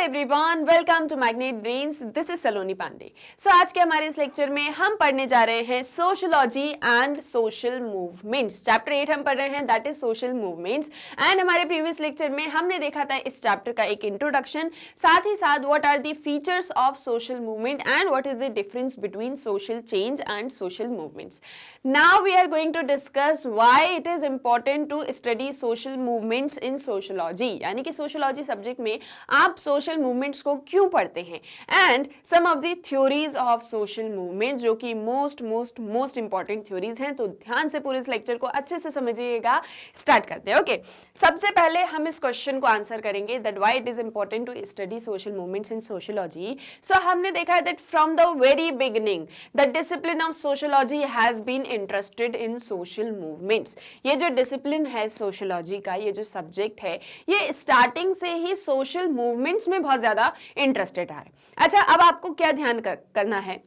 Everyone, welcome to Magnet Brains. This is Saloni Pandey. So आज के हमारे इस लेक्चर में हम पढ़ने जा रहे हैं sociology and social movements. Chapter 8 हम पढ़ रहे हैं, that is social movements. And हमारे प्रीवियस लेक्चर में हमने देखा था इस चैप्टर का एक इंट्रोडक्शन, साथ ही साथ what are the features of social movement and what is the difference between social change and social movements. Now we are going to discuss why it is important to study social movements in sociology, यानी कि sociology subject में आप social movements को क्यों पढ़ते हैं, and some of the theories of social movement, जो कि मोस्ट इंपॉर्टेंट थ्योरीज हैं। तो ध्यान से पूरे इस लेक्चर को अच्छे से समझिएगा। स्टार्ट करते हैं। ओके, सबसे पहले हम इस क्वेश्चन को आंसर करेंगे that why it is important to study social movements in sociology. So हमने देखा है that from the very beginning the discipline of sociology has been interested in social movements. ये जो डिसिप्लिन है सोशियोलॉजी का, ये जो सब्जेक्ट है, ये स्टार्टिंग से ही सोशल मूवमेंट्स में बहुत ज्यादा इंटरेस्टेड है। अच्छा, अब आपको क्या ध्यान करना है,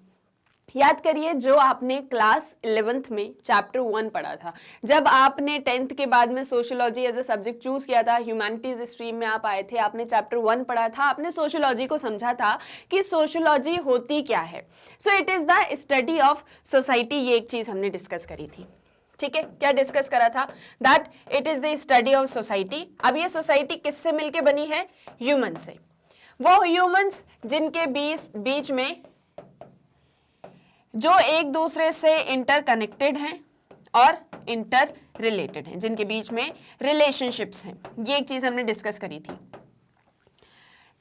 याद करिए जो आपने क्लास 11th में चैप्टर 1 पढ़ा था, जब आपने 10th के बाद में sociology as a subject choose किया था, ह्यूमैनिटीज स्ट्रीम में आप आए थे, आपने चैप्टर 1 पढ़ा था, आपने सोशियोलॉजी को समझा था कि सोशियोलॉजी होती क्या है। So it is the study of society. ये एक चीज हमने डिस्कस करी थी, ठीक है। क्या डिस्कस करा था? That it is the study of society. अब ये सोसाइटी किससे मिलके बनी है? ह्यूमन से। वो ह्यूमंस जिनके बीच में जो एक दूसरे से इंटरकनेक्टेड हैं और इंटर रिलेटेड हैं, जिनके बीच में रिलेशनशिप्स हैं। ये एक चीज हमने डिस्कस करी थी।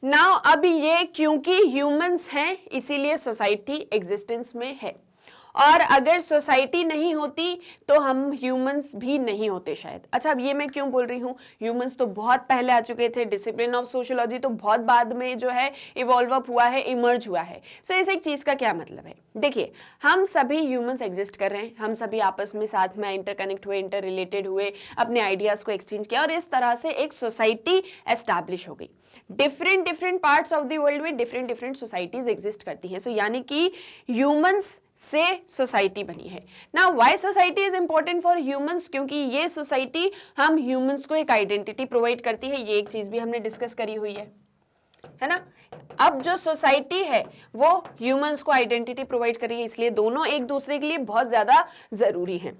नाउ अब ये क्योंकि ह्यूमंस हैं इसीलिए सोसाइटी एग्जिस्टेंस में है, और अगर सोसाइटी नहीं होती तो हम ह्यूमंस भी नहीं होते शायद। अच्छा, अब ये मैं क्यों बोल रही हूँ? ह्यूमंस तो बहुत पहले आ चुके थे, डिसिप्लिन ऑफ सोशियोलॉजी तो बहुत बाद में जो है इवॉल्व अप हुआ है, इमर्ज हुआ है। सो इस एक चीज का क्या मतलब है? देखिए, हम सभी ह्यूमंस एग्जिस्ट कर रहे हैं, हम सभी आपस में साथ में इंटरकनेक्ट हुए, इंटर रिलेटेड हुए, अपने आइडियाज को एक्सचेंज किया, और इस तरह से एक सोसाइटी एस्टैब्लिश हो गई। Different parts of the world में डिफरेंट सोसाइटीज एग्जिस्ट करती हैं। सो यानी कि ह्यूमंस से सोसाइटी बनी है। Now why society is important for humans? क्योंकि ये सोसाइटी हम ह्यूमंस को एक आइडेंटिटी प्रोवाइड करती है। ये एक चीज भी हमने डिस्कस करी हुई है ना। अब जो सोसाइटी है वो ह्यूमंस को आइडेंटिटी प्रोवाइड कर रही है, इसलिए दोनों एक दूसरे के लिए बहुत ज्यादा जरूरी है।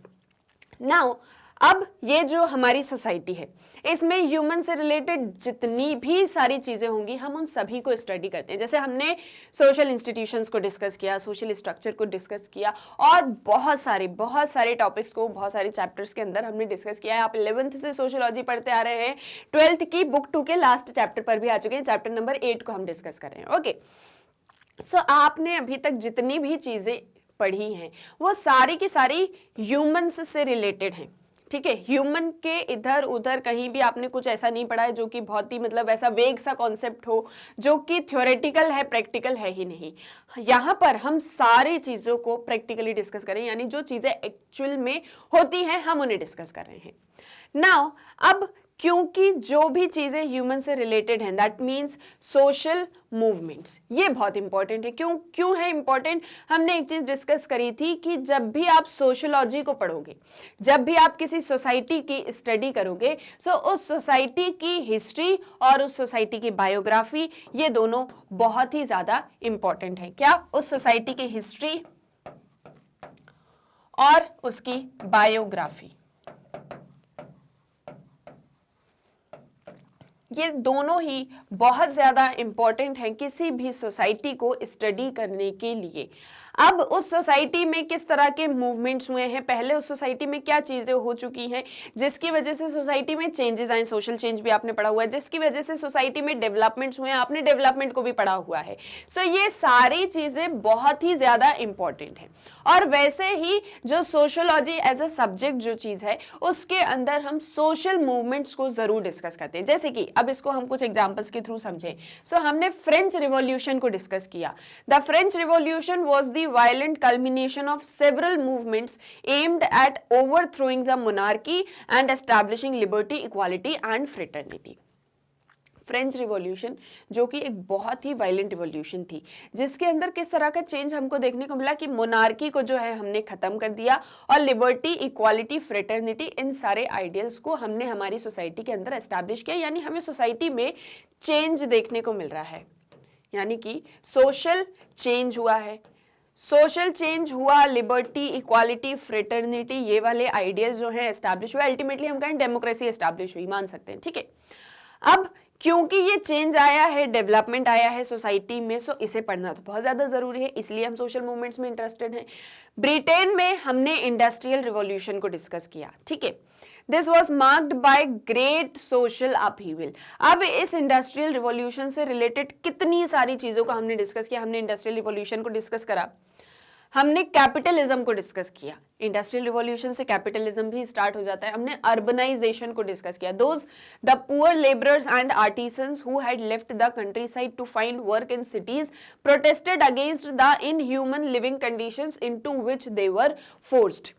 नाउ अब ये जो हमारी सोसाइटी है, इसमें ह्यूमन से रिलेटेड जितनी भी सारी चीजें होंगी, हम उन सभी को स्टडी करते हैं। जैसे हमने सोशल इंस्टीट्यूशंस को डिस्कस किया, सोशल स्ट्रक्चर को डिस्कस किया, और बहुत सारे टॉपिक्स को बहुत सारे चैप्टर्स के अंदर हमने डिस्कस किया है। आप 11th से सोशियोलॉजी पढ़ते आ रहे हैं, 12th की बुक 2 के लास्ट चैप्टर पर भी आ चुके हैं, चैप्टर नंबर 8 को हम डिस्कस कर रहे हैं। ओके, सो आपने अभी तक जितनी भी चीजें पढ़ी हैं वो सारी की सारी ह्यूमंस से रिलेटेड हैं, ठीक है। ह्यूमन के इधर उधर कहीं भी आपने कुछ ऐसा नहीं पढ़ा है जो कि बहुत ही मतलब ऐसा वेग सा कॉन्सेप्ट हो, जो कि थ्योरेटिकल है, प्रैक्टिकल है ही नहीं। यहाँ पर हम सारी चीजों को प्रैक्टिकली डिस्कस करें, यानी जो चीजें एक्चुअल में होती हैं हम उन्हें डिस्कस कर रहे हैं। नाउ अब क्योंकि जो भी चीजें ह्यूमन से रिलेटेड हैं, दैट मीन्स सोशल मूवमेंट्स, ये बहुत इंपॉर्टेंट है। क्यों है इंपॉर्टेंट? हमने एक चीज डिस्कस करी थी कि जब भी आप सोशियोलॉजी को पढ़ोगे, जब भी आप किसी सोसाइटी की स्टडी करोगे, सो उस सोसाइटी की हिस्ट्री और उस सोसाइटी की बायोग्राफी, ये दोनों बहुत ही ज्यादा इंपॉर्टेंट है। क्या? उस सोसाइटी की हिस्ट्री और उसकी बायोग्राफी, ये दोनों ही बहुत ज्यादा इंपॉर्टेंट हैं किसी भी सोसाइटी को स्टडी करने के लिए। अब उस सोसाइटी में किस तरह के मूवमेंट्स हुए हैं, पहले उस सोसाइटी में क्या चीजें हो चुकी हैं जिसकी वजह से सोसाइटी में चेंजेस आए, सोशल चेंज भी आपने पढ़ा हुआ है, जिसकी वजह से सोसाइटी में डेवलपमेंट्स हुए हैं, आपने डेवलपमेंट को भी पढ़ा हुआ है। सो ये सारी चीजें बहुत ही ज्यादा इंपॉर्टेंट है। और वैसे ही जो सोशियोलॉजी एज अ सब्जेक्ट जो चीज है, उसके अंदर हम सोशल मूवमेंट्स को जरूर डिस्कस करते हैं। जैसे कि अब इसको हम कुछ एग्जांपल्स के थ्रू समझें। सो हमने फ्रेंच रिवॉल्यूशन को डिस्कस किया। The French revolution was the violent culmination of several movements aimed at overthrowing the monarchy and establishing liberty, equality and fraternity. French revolution, जो कि एक बहुत ही वायलेंट रिवॉल्यूशन थी, जिसके अंदर किस तरह का चेंज हमको देखने को मिला कि मोनार्की को जो है हमने खत्म कर दिया और लिबर्टी, इक्वालिटी, फ्रेटर्निटी, इन सारे आइडियल्स को हमने हमारी सोसाइटी के अंदर एस्टैब्लिश किया। यानी हमें सोसाइटी में चेंज देखने को मिल रहा है, यानी कि सोशल चेंज हुआ है। सोशल चेंज हुआ, लिबर्टी, इक्वालिटी, फ्रेटर्निटी, ये वाले आइडियाज जो हैं एस्टैब्लिश हुए। अल्टीमेटली हम कहें डेमोक्रेसी एस्टैब्लिश हुई, मान सकते हैं, ठीक है। अब क्योंकि ये चेंज आया है, डेवलपमेंट आया है सोसाइटी में, सो इसे पढ़ना तो बहुत ज्यादा जरूरी है, इसलिए हम सोशल मूवमेंट्स में इंटरेस्टेड हैं। ब्रिटेन में हमने इंडस्ट्रियल रिवॉल्यूशन को डिस्कस किया, ठीक है। This was marked by great social upheaval. अब इस इंडस्ट्रियल रिवॉल्यूशन से रिलेटेड कितनी सारी चीजों को हमने डिस्कस किया। हमने इंडस्ट्रियल रिवॉल्यूशन को डिस्कस करा, हमने कैपिटलिज्म को डिस्कस किया, इंडस्ट्रियल रिवॉल्यूशन से कैपिटलिज्म भी स्टार्ट हो जाता है। हमने अर्बनाइजेशन को डिस्कस किया, those the poor labourers and artisans who had left the country side to find work in cities protested against the inhuman living conditions into which they were forced.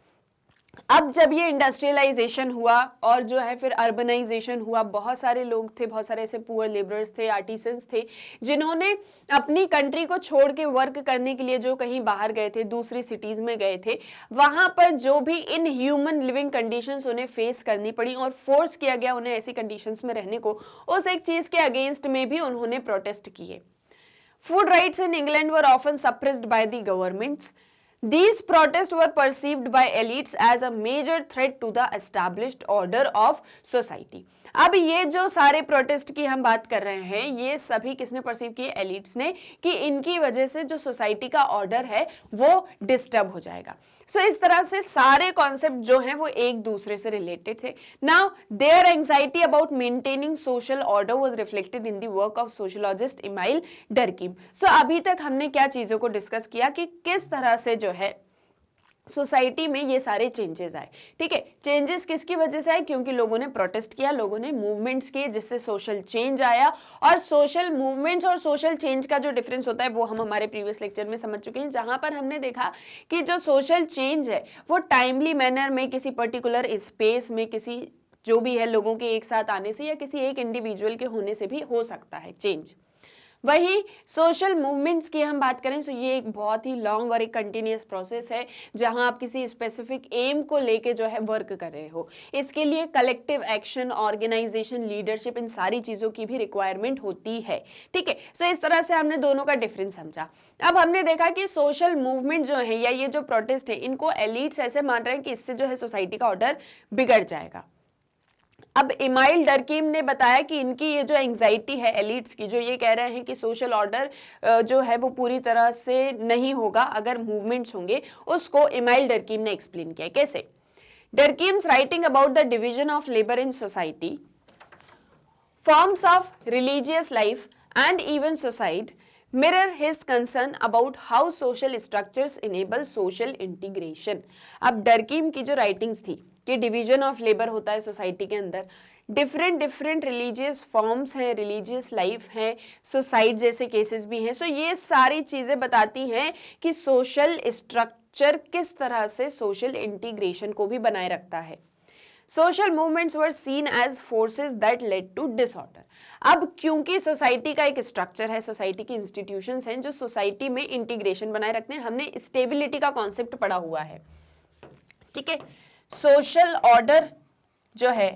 अब जब ये industrialisation हुआ और जो है फिर अर्बनाइजेशन हुआ, बहुत सारे लोग थे, बहुत सारे ऐसे पुअर लेबरर्स थे, आर्टिसंस थे, जिन्होंने अपनी कंट्री को छोड़ के वर्क करने के लिए जो कहीं बाहर गए थे, दूसरी सिटीज में गए थे, वहां पर जो भी इन ह्यूमन लिविंग कंडीशंस उन्हें फेस करनी पड़ी और फोर्स किया गया उन्हें ऐसी कंडीशंस में रहने को, उस एक चीज के अगेंस्ट में भी उन्होंने प्रोटेस्ट किए। Food rights in England were often suppressed by the governments. These protests were perceived by elites as a major threat to the established order of society. अब ये जो सारे प्रोटेस्ट की हम बात कर रहे हैं, ये सभी किसने परसीव किए? एलिट्स ने, कि इनकी वजह से जो सोसाइटी का ऑर्डर है वो डिस्टर्ब हो जाएगा। सो इस तरह से सारे कॉन्सेप्ट जो हैं वो एक दूसरे से रिलेटेड थे। Now their anxiety about maintaining social order was reflected in the work of sociologist Emile Durkheim. So अभी तक हमने क्या चीजों को डिस्कस किया कि किस तरह से जो है सोसाइटी में ये सारे चेंजेस आए, ठीक है। चेंजेस किसकी वजह से आए? क्योंकि लोगों ने प्रोटेस्ट किया, लोगों ने मूवमेंट्स किए, जिससे सोशल चेंज आया। और सोशल मूवमेंट्स और सोशल चेंज का जो डिफरेंस होता है वो हम हमारे प्रीवियस लेक्चर में समझ चुके हैं, जहां पर हमने देखा कि जो सोशल चेंज है वो टाइमली मैनर में किसी पर्टिकुलर स्पेस में किसी जो भी है लोगों के एक साथ आने से या किसी एक इंडिविजुअल के होने से भी हो सकता है चेंज। वही सोशल मूवमेंट्स की हम बात करें तो ये एक बहुत ही लॉन्ग और एक कंटिन्यूअस प्रोसेस है, जहां आप किसी स्पेसिफिक एम को लेके जो है वर्क कर रहे हो। इसके लिए कलेक्टिव एक्शन, ऑर्गेनाइजेशन, लीडरशिप, इन सारी चीजों की भी रिक्वायरमेंट होती है, ठीक है। सो इस तरह से हमने दोनों का डिफरेंस समझा। अब हमने देखा कि सोशल मूवमेंट जो है या ये जो प्रोटेस्ट है, इनको एलिट्स ऐसे मान रहे हैं कि इससे जो है सोसाइटी का ऑर्डर बिगड़ जाएगा। अब इमाइल डर्कीम ने बताया कि इनकी ये जो एंजाइटी है एलिट्स की, जो ये कह रहे हैं कि सोशल ऑर्डर जो है वो पूरी तरह से नहीं होगा अगर मूवमेंट्स होंगे, उसको इमाइल डर्कीम ने एक्सप्लेन किया। कैसे? Durkheim's writing about the division of labour in society, forms of religious life and even suicide mirror his concern about how social structures enable social integration. अब डर्कीम की जो राइटिंग्स थी कि डिवीजन ऑफ लेबर होता है society के अंदर, different religious forms हैं, रिलीजियस लाइफ है, सुसाइड जैसे केसेस भी हैं। सो ये सारी चीजें बताती हैं कि सोशल स्ट्रक्चर किस तरह से सोशल इंटीग्रेशन को भी बनाए रखता है। Social movements were seen as forces that led to disorder. अब क्योंकि सोसाइटी का एक स्ट्रक्चर है, सोसाइटी की इंस्टीट्यूशंस हैं जो सोसाइटी में इंटीग्रेशन बनाए रखते हैं, हमने स्टेबिलिटी का कॉन्सेप्ट पढ़ा हुआ है, ठीक है। सोशल ऑर्डर जो है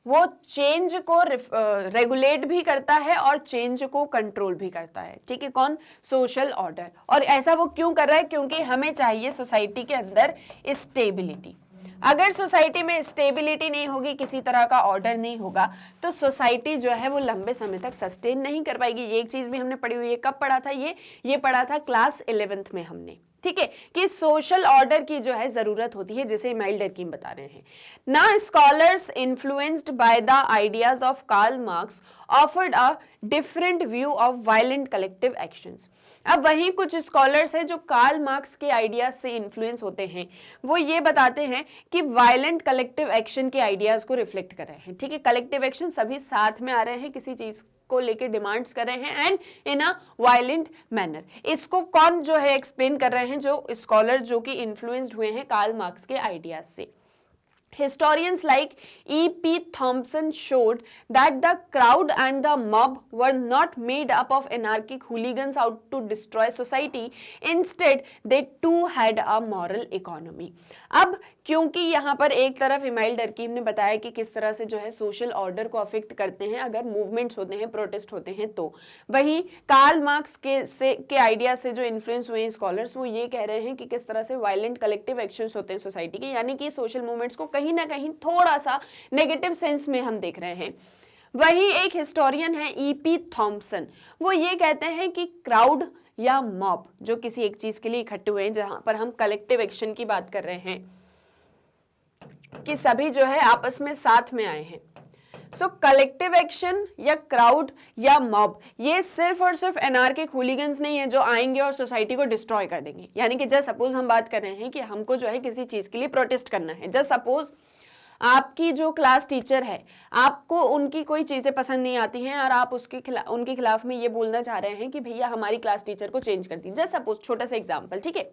वो चेंज को रेगुलेट भी करता है और चेंज को कंट्रोल भी करता है, ठीक है। कौन? Social order. और ऐसा वो क्यों कर रहा है? क्योंकि हमें चाहिए सोसाइटी के अंदर स्टेबिलिटी। अगर सोसाइटी में स्टेबिलिटी नहीं होगी, किसी तरह का ऑर्डर नहीं होगा, तो सोसाइटी जो है वो लंबे समय तक सस्टेन नहीं कर पाएगी। ये एक चीज भी हमने पढ़ी हुई है। कब पढ़ा था ये पढ़ा था क्लास 11th में हमने, ठीक है, कि सोशल ऑर्डर की जो है जरूरत होती है, जिसे इमाइल डर्कीम बता रहे हैं। ना scholars influenced by the ideas of Karl Marx offered a different view of violent collective actions. अब वहीं कुछ स्कॉलर्स हैं जो कार्ल मार्क्स के आइडियाज से इन्फ्लुएंस होते हैं, वो ये बताते हैं कि वायलेंट कलेक्टिव एक्शन के आइडियाज को रिफ्लेक्ट कर रहे हैं, ठीक है। कलेक्टिव एक्शन सभी साथ में आ रहे हैं, किसी चीज को लेके डिमांड्स कर रहे हैं and in a violent manner. इसको कौन जो है एक्सप्लेन कर रहे हैं? जो स्कॉलर जो कि इन्फ्लुएंस्ड हुए हैं कार्ल मार्क्स के आइडियाज से। Historians like E.P. Thompson showed that the crowd and the mob were not made up of anarchic hooligans out to destroy society. Instead, they too had a moral economy. अब क्योंकि यहाँ पर एक तरफ email डर्कीम ने बताया कि किस तरह से जो है सोशल ऑर्डर को अफेक्ट करते हैं अगर मूवमेंट्स होते हैं, प्रोटेस्ट होते हैं, तो वहीं कार्ल मार्क्स के आइडिया से जो इन्फ्लुएंस हुए स्कॉलर्स वो ये कह रहे हैं कि किस तरह से वायलेंट कलेक्टिव एक्शंस होते हैं सोसाइटी के, यानी कि सोशल मूवमेंट्स को कहीं ना कहीं थोड़ा सा नेगेटिव सेंस में हम देख रहे हैं। वही एक हिस्टोरियन है E.P. थॉम्पसन, वो ये कहते हैं कि क्राउड या मॉब जो किसी एक चीज के लिए इकट्ठे हुए हैं, जहां पर हम कलेक्टिव एक्शन की बात कर रहे हैं कि सभी जो है आपस में साथ में आए हैं। सो कलेक्टिव एक्शन या क्राउड या मॉब ये सिर्फ और सिर्फ एनार्किक हूलिगन्स नहीं है जो आएंगे और सोसाइटी को डिस्ट्रॉय कर देंगे। यानी कि जस्ट सपोज हम बात कर रहे हैं कि हमको जो है किसी चीज के लिए प्रोटेस्ट करना है, जस्ट सपोज आपकी जो क्लास टीचर है, आपको उनकी कोई चीजें पसंद नहीं आती हैं और आप उनके खिलाफ में ये बोलना चाह रहे हैं कि भैया हमारी क्लास टीचर को चेंज कर दी, जस्ट सपोज छोटा सा एग्जांपल, ठीक है।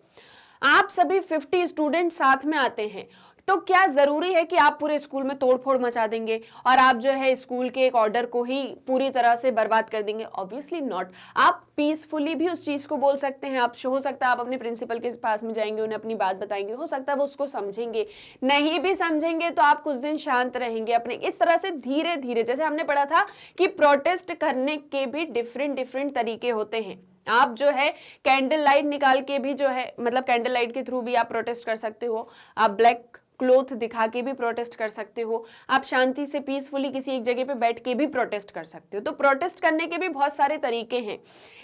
आप सभी 50 स्टूडेंट साथ में आते हैं, तो क्या जरूरी है कि आप पूरे स्कूल में तोड़फोड़ मचा देंगे और आप जो है स्कूल के एक ऑर्डर को ही पूरी तरह से बर्बाद कर देंगे? Obviously not. आप पीसफुली भी उस चीज को बोल सकते हैं। आप हो सकता है आप अपने प्रिंसिपल के पास में जाएंगे, उन्हें अपनी बात बताएंगे, हो सकता है वो उसको समझेंगे, नहीं भी समझेंगे तो आप कुछ दिन शांत रहेंगे अपने। इस तरह से धीरे धीरे, जैसे हमने पढ़ा था कि प्रोटेस्ट करने के भी डिफरेंट तरीके होते हैं। आप जो है कैंडल लाइट निकाल के भी जो है, मतलब कैंडल लाइट के थ्रू भी आप प्रोटेस्ट कर सकते हो, आप ब्लैक क्लोथ दिखा के भी प्रोटेस्ट कर सकते हो, आप शांति से पीसफुली किसी एक जगह पे बैठ के भी प्रोटेस्ट कर सकते हो। तो प्रोटेस्ट करने के भी बहुत सारे तरीके हैं।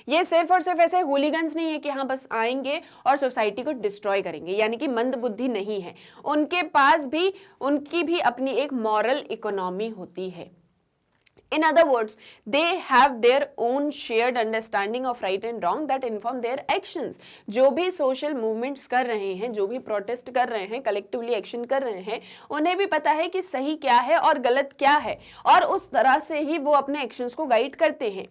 ये सिर्फ और सिर्फ ऐसे हूलिगन्स नहीं है कि हाँ बस आएंगे और सोसाइटी को डिस्ट्रॉय करेंगे, यानी कि मंद बुद्धि नहीं है, उनके पास भी उनकी भी अपनी एक मॉरल इकोनॉमी होती है। In other words, they have their own shared understanding of right and wrong that inform their actions. जो भी social movements कर रहे हैं, जो भी protest कर रहे हैं, collectively action कर रहे हैं, उन्हें भी पता है कि सही क्या है और गलत क्या है, और उस तरह से ही वो अपने actions को guide करते हैं।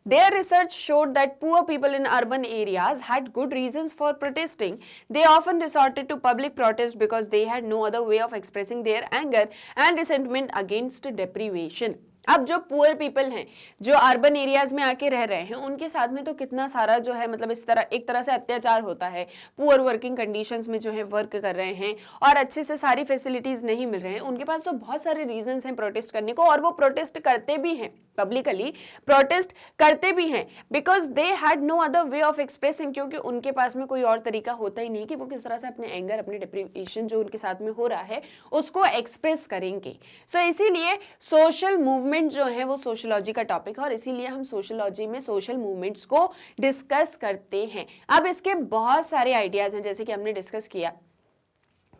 Their research showed that poor people in urban areas had good reasons for protesting. They often resorted to public protest because they had no other way of expressing their anger and resentment against deprivation. अब जो poor people हैं, जो urban areas में आके रह रहे हैं, उनके साथ में तो कितना सारा जो है मतलब इस तरह एक तरह से अत्याचार होता है। पुअर वर्किंग कंडीशंस में जो है वर्क कर रहे हैं और अच्छे से सारी फैसिलिटीज नहीं मिल रहे हैं, उनके पास तो बहुत सारे रीजंस हैं प्रोटेस्ट करने को, और वो प्रोटेस्ट करते भी हैं, पब्लिकली प्रोटेस्ट करते भी हैं, because they had no other way of expressing, क्योंकि उनके पास में कोई और तरीका होता ही नहीं कि वो किस तरह से अपने एंगर, अपने डिप्रेशन जो उनके साथ में हो रहा है उसको एक्सप्रेस करेंगे। सो इसीलिए सोशल मूवमेंट जो है वो सोशियोलॉजी का टॉपिक है, और इसीलिए हम सोशियोलॉजी में सोशल मूवमेंट्स को डिस्कस करते हैं। अब इसके बहुत सारे आइडियाज हैं, जैसे कि हमने डिस्कस किया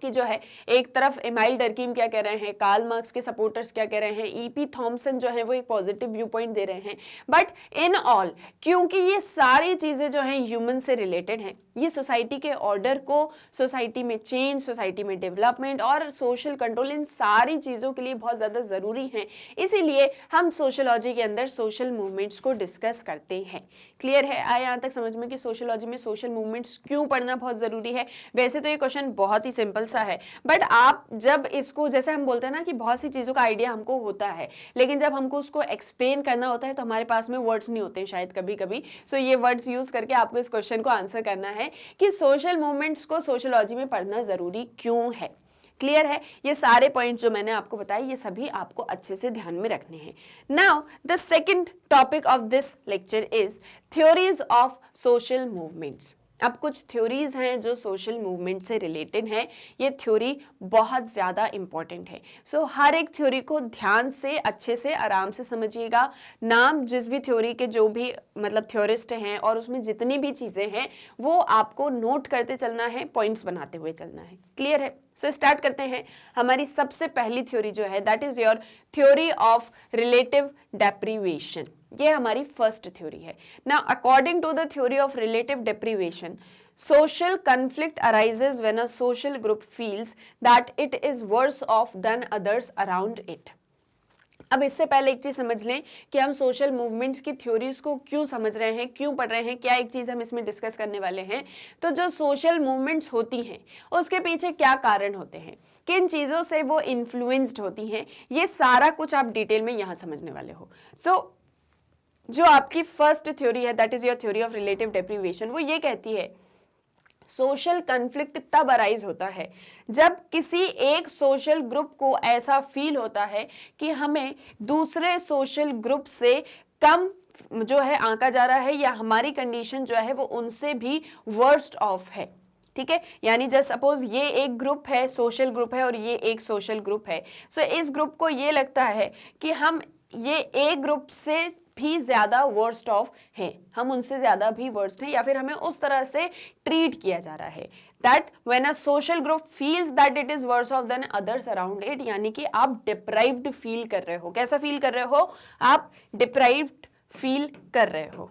कि जो है एक तरफ एमाइल डर्कीम क्या कह रहे हैं, कार्ल मार्क्स के सपोर्टर्स क्या कह रहे हैं, E.P. थॉम्पसन जो है वो एक पॉजिटिव व्यू पॉइंट दे रहे हैं, बट इन ऑल क्योंकि ये सारी चीजें जो हैं ह्यूमन से रिलेटेड हैं, ये सोसाइटी के ऑर्डर को, सोसाइटी में चेंज, सोसाइटी में डेवलपमेंट और सोशल कंट्रोल, इन सारी चीज़ों के लिए बहुत ज़्यादा ज़रूरी हैं। इसीलिए हम सोशियोलॉजी के अंदर सोशल मूवमेंट्स को डिस्कस करते हैं। क्लियर है? आए यहाँ तक समझ में कि सोशियोलॉजी में सोशल मूवमेंट्स क्यों पढ़ना बहुत ज़रूरी है। वैसे तो ये क्वेश्चन बहुत ही सिंपल सा है, बट आप जब इसको, जैसे हम बोलते हैं ना कि बहुत सी चीज़ों का आइडिया हमको होता है, लेकिन जब हमको उसको एक्सप्लेन करना होता है तो हमारे पास में वर्ड्स नहीं होते हैं शायद कभी कभी। सो ये वर्ड्स यूज़ करके आपको इस क्वेश्चन को आंसर करना है कि सोशल मूवमेंट्स को सोशियोलॉजी में पढ़ना जरूरी क्यों है। क्लियर है? ये सारे पॉइंट जो मैंने आपको बताए ये सभी आपको अच्छे से ध्यान में रखने हैं। Now the second topic of this lecture is theories of social movements. अब कुछ थ्योरीज हैं जो सोशल मूवमेंट से रिलेटेड हैं। ये थ्योरी बहुत ज़्यादा इंपॉर्टेंट है। सो हर एक थ्योरी को ध्यान से, अच्छे से, आराम से समझिएगा। नाम जिस भी थ्योरी के जो भी मतलब थ्योरिस्ट हैं और उसमें जितनी भी चीज़ें हैं वो आपको नोट करते चलना है, पॉइंट्स बनाते हुए चलना है। क्लियर है? सो स्टार्ट करते हैं। हमारी सबसे पहली थ्योरी जो है that is your theory of relative deprivation. ये हमारी फर्स्ट थ्योरी है। Now according to the theory of relative deprivation, social conflict arises when a social group feels that it is worse off than others around it. अब इससे पहले एक चीज समझ लें कि हम सोशल मूवमेंट्स की थ्योरीज को क्यों समझ रहे हैं, क्यों पढ़ रहे हैं, क्या एक चीज हम इसमें डिस्कस करने वाले हैं। तो जो सोशल मूवमेंट्स होती हैं उसके पीछे क्या कारण होते हैं, किन चीजों से वो इन्फ्लुएंस्ड होती हैं, ये सारा कुछ आप डिटेल में यहाँ समझने वाले हो। जो आपकी फर्स्ट थ्योरी है, that is your theory of relative deprivation, वो ये कहती है सोशल कन्फ्लिक्ट तब अराइज होता है जब किसी एक सोशल ग्रुप को ऐसा फील होता है कि हमें दूसरे सोशल ग्रुप से कम जो है आंका जा रहा है, या हमारी कंडीशन जो है वो उनसे भी वर्स्ट ऑफ है। ठीक है, यानी जस्ट सपोज ये एक ग्रुप है, सोशल ग्रुप है, और ये एक सोशल ग्रुप है। सो इस ग्रुप को ये लगता है कि हम ये एक ग्रुप से भी ज्यादा वर्स्ट ऑफ है, हम उनसे ज्यादा भी वर्स्ट हैं, या फिर हमें उस तरह से ट्रीट किया जा रहा है। That when a social group feels that it is worse off than others around it, यानी कि आप डिप्राइव्ड फील कर रहे हो। कैसा फील कर रहे हो? आप डिप्राइव्ड फील कर रहे हो।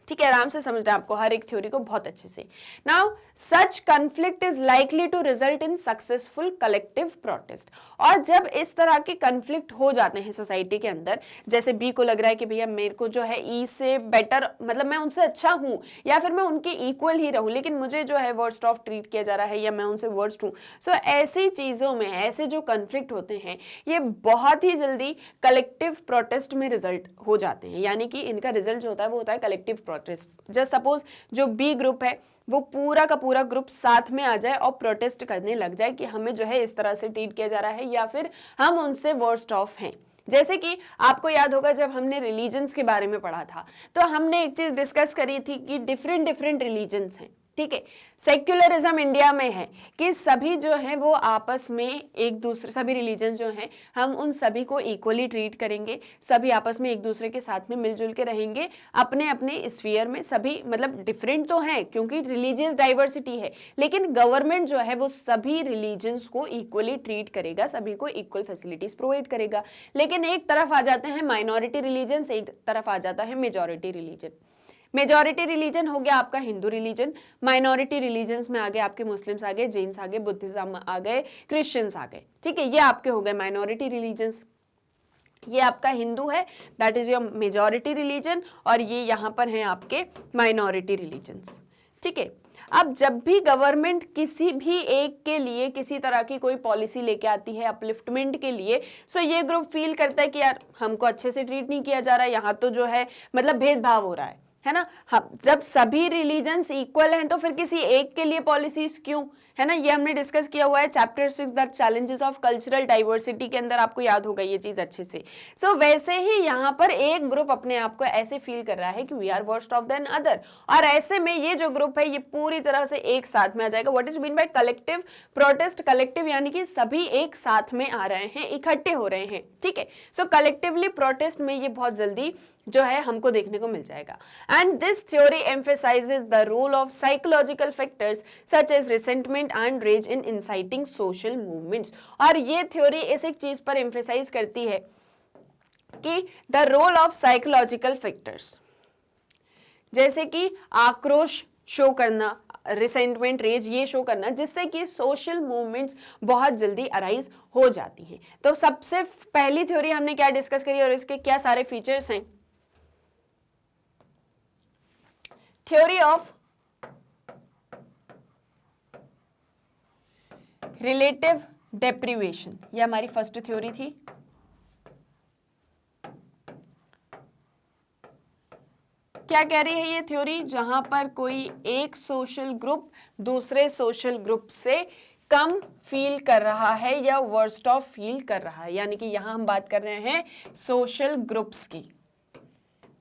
ठीक है, आराम से समझना है आपको हर एक थ्योरी को बहुत अच्छे से। Now such conflict is likely to result in successful collective protest. और जब इस तरह के कन्फ्लिक्ट हो जाते हैं सोसाइटी के अंदर, जैसे बी को लग रहा है कि भैया मेरे को जो है ई से बेटर, मतलब मैं उनसे अच्छा हूं या फिर मैं उनके इक्वल ही रहूं, लेकिन मुझे जो है वर्स्ट ऑफ ट्रीट किया जा रहा है या मैं उनसे वर्स्ट हूं। सो ऐसी चीजों में, ऐसे जो कन्फ्लिक्ट होते हैं ये बहुत ही जल्दी कलेक्टिव प्रोटेस्ट में रिजल्ट हो जाते हैं, यानी कि इनका रिजल्ट जो होता है वो होता है कलेक्टिव प्रोटेस्ट। जस्ट सपोज जो बी ग्रुप है वो पूरा का पूरा ग्रुप साथ में आ जाए और प्रोटेस्ट करने लग जाए कि हमें जो है इस तरह से ट्रीट किया जा रहा है या फिर हम उनसे वर्स्ट ऑफ हैं। जैसे कि आपको याद होगा जब हमने रिलीजन्स के बारे में पढ़ा था तो हमने एक चीज डिस्कस करी थी कि डिफरेंट रिलीजन्स हैं। ठीक है, सेक्युलरिज्म इंडिया में है कि सभी जो है वो आपस में एक दूसरे, सभी रिलीजन जो हैं हम उन सभी को इक्वली ट्रीट करेंगे, सभी आपस में एक दूसरे के साथ में मिलजुल के रहेंगे, अपने अपने स्फीयर में सभी, मतलब डिफरेंट तो हैं क्योंकि रिलीजियस डाइवर्सिटी है, लेकिन गवर्नमेंट जो है वो सभी रिलीजन्स को इक्वली ट्रीट करेगा, सभी को इक्वल फैसिलिटीज प्रोवाइड करेगा। लेकिन एक तरफ आ जाते हैं माइनॉरिटी रिलीजन, एक तरफ आ जाता है मेजॉरिटी रिलीजन। मेजॉरिटी रिलीजन हो गया आपका हिंदू रिलीजन, माइनॉरिटी रिलीजन्स में आ गए आपके मुस्लिम्स आ गए, जैन्स आ गए, बुद्धिज्म आ गए, क्रिश्चियंस आ गए। ठीक है, ये आपके हो गए माइनॉरिटी रिलीजन्स। ये आपका हिंदू है, that is your majority religion, और ये यहाँ पर हैं आपके माइनॉरिटी रिलीजन्स। ठीक है, अब जब भी गवर्नमेंट किसी भी एक के लिए किसी तरह की कोई पॉलिसी लेके आती है अपलिफ्टमेंट के लिए, सो ये ग्रुप फील करता है कि यार हमको अच्छे से ट्रीट नहीं किया जा रहा है, यहाँ तो जो है मतलब भेदभाव हो रहा है ना। हम जब सभी रिलीजन्स इक्वल हैं तो फिर किसी एक के लिए पॉलिसीज क्यों, है ना। ये हमने डिस्कस किया हुआ है chapter 6 the challenges of cultural diversity के अंदर, आपको याद होगा ये चीज अच्छे से। सो वैसे ही यहाँ पर एक ग्रुप अपने आप को ऐसे फील कर रहा है कि we are worst off than other, और ऐसे में ये जो ग्रुप है ये पूरी तरह से एक साथ में आ जाएगा। What is mean by collective protest? Collective यानी कि सभी एक साथ में आ रहे हैं, इकट्ठे हो रहे हैं। ठीक है, सो कलेक्टिवली प्रोटेस्ट में ये बहुत जल्दी जो है हमको देखने को मिल जाएगा। And this theory emphasises the role of psychological factors such as resentment and rage in inciting social movements. और ये थ्योरी इस एक चीज पर एम्फेसाइज करती है कि the role of psychological factors, जैसे कि आक्रोश शो करना, रिसेंटमेंट, रेज, ये शो करना, जिससे कि सोशल मूवमेंट्स बहुत जल्दी अराइज हो जाती हैं। तो सबसे पहली थ्योरी हमने क्या डिस्कस करी और इसके क्या सारे फीचर्स हैं? थ्योरी ऑफ रिलेटिव डेप्रिवेशन, ये हमारी फर्स्ट थ्योरी थी। क्या कह रही है ये थ्योरी? जहां पर कोई एक सोशल ग्रुप दूसरे सोशल ग्रुप से कम फील कर रहा है या वर्स्ट ऑफ फील कर रहा है, यानी कि यहां हम बात कर रहे हैं सोशल ग्रुप्स की।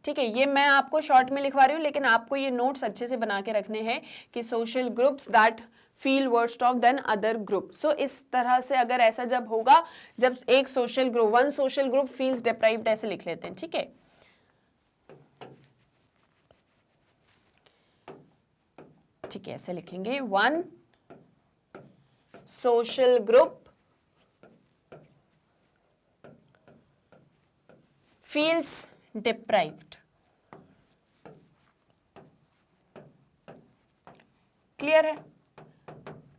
ठीक है, ये मैं आपको शॉर्ट में लिखवा रही हूँ, लेकिन आपको ये नोट्स अच्छे से बना के रखने हैं कि social groups that feel worst off than other group. So इस तरह से अगर ऐसा जब होगा, जब एक social group, one social group feels deprived, ऐसे लिख लेते हैं। ठीक है, ठीक है, ऐसे लिखेंगे, one social group feels deprived. Clear है?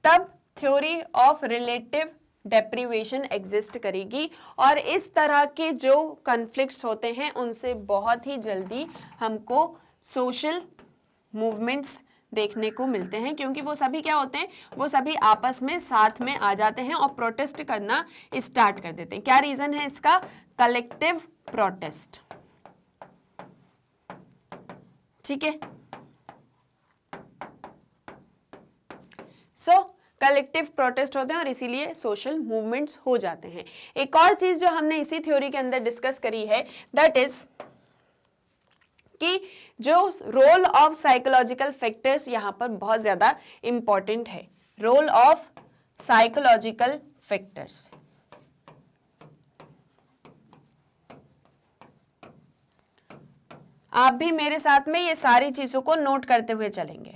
तब theory of relative deprivation exist करेगी और इस तरह के जो कॉन्फ्लिक्ट्स होते हैं उनसे बहुत ही जल्दी हमको सोशल मूवमेंट्स देखने को मिलते हैं, क्योंकि वो सभी क्या होते हैं, वो सभी आपस में साथ में आ जाते हैं और प्रोटेस्ट करना स्टार्ट कर देते हैं। क्या रीजन है इसका? Collective protest. ठीक है, सो कलेक्टिव प्रोटेस्ट होते हैं और इसीलिए सोशल मूवमेंट्स हो जाते हैं। एक और चीज जो हमने इसी थ्योरी के अंदर डिस्कस करी है, दैट इज कि जो रोल ऑफ साइकोलॉजिकल फैक्टर्स यहां पर बहुत ज्यादा इंपॉर्टेंट है। रोल ऑफ साइकोलॉजिकल फैक्टर्स, आप भी मेरे साथ में ये सारी चीजों को नोट करते हुए चलेंगे।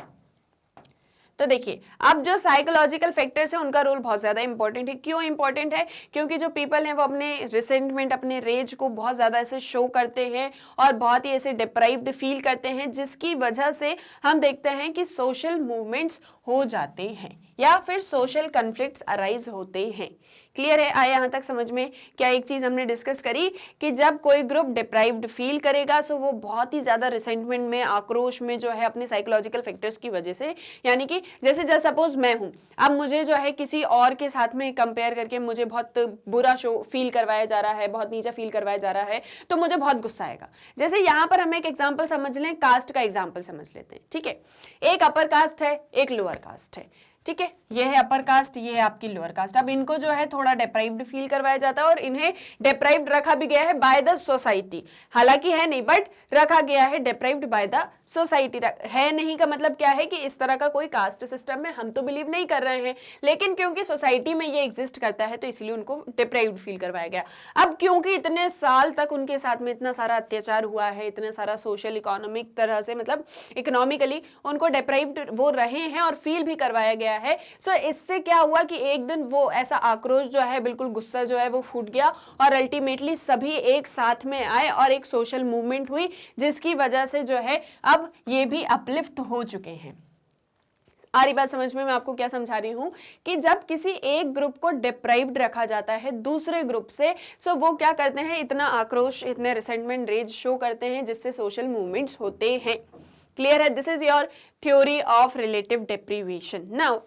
तो देखिए, अब जो साइकोलॉजिकल फैक्टर्स है उनका रोल बहुत ज्यादा इंपॉर्टेंट है। क्यों इंपॉर्टेंट है? क्योंकि जो पीपल हैं वो अपने रिसेंटमेंट, अपने रेज को बहुत ज्यादा ऐसे शो करते हैं और बहुत ही ऐसे डिप्राइव्ड फील करते हैं, जिसकी वजह से हम देखते हैं कि सोशल मूवमेंट्स हो जाते हैं या फिर सोशल कॉन्फ्लिक्ट्स अराइज होते हैं। क्लियर है? आया यहां तक समझ में? क्या एक चीज हमने डिस्कस करी कि जब कोई ग्रुप डिप्राइव्ड फील करेगा सो वो बहुत ही ज्यादा रिसेंटमेंट में, आक्रोश में जो है अपने साइकोलॉजिकल फैक्टर्स की वजह से, यानी कि जैसे सपोज मैं हूं, अब मुझे जो है किसी और के साथ में कंपेयर करके मुझे बहुत बुरा फील करवाया जा रहा है, बहुत नीचा फील करवाया जा रहा है, तो मुझे बहुत गुस्सा आएगा। जैसे यहां पर हम एक एग्जाम्पल समझ लें, कास्ट का एग्जाम्पल समझ लेते हैं। ठीक है, एक अपर कास्ट है, एक लोअर कास्ट है। ठीक है, ये है अपर कास्ट, ये है आपकी लोअर कास्ट। अब इनको जो है थोड़ा डिप्राइव्ड फील करवाया जाता है और इन्हें डिप्राइव्ड रखा भी गया है बाय द सोसाइटी। हालांकि है नहीं, बट रखा गया है डिप्राइव्ड बाय द सोसाइटी। है नहीं का मतलब क्या है कि इस तरह का कोई कास्ट सिस्टम में हम तो बिलीव नहीं कर रहे हैं, लेकिन क्योंकि सोसाइटी में ये एग्जिस्ट करता है तो इसलिए उनको डिप्राइव्ड फील करवाया गया। अब क्योंकि इतने साल तक उनके साथ में इतना सारा अत्याचार हुआ है, इतने सारा सोशल इकोनॉमिक तरह से, मतलब इकोनॉमिकली उनको डिप्राइव्ड वो रहे हैं और फील भी करवाया गया है। सो इससे क्या हुआ कि एक दिन वो ऐसा आक्रोश जो है, बिल्कुल गुस्सा जो है वो फूट गया और अल्टीमेटली सभी एक साथ में आए और एक सोशल मूवमेंट हुई, जिसकी वजह से जो है अब ये भी अपलिफ्ट हो चुके हैं। आ रही बात समझ में? मैं आपको क्या समझा रही हूं कि जब किसी एक ग्रुप को डिप्राइव्ड रखा जाता है दूसरे ग्रुप से, सो वो क्या करते हैं, इतना आक्रोश, इतने रिसेंटमेंट, रेज शो करते हैं, जिससे सोशल मूवमेंट्स होते हैं। क्लियर है? This is your theory of relative deprivation. Now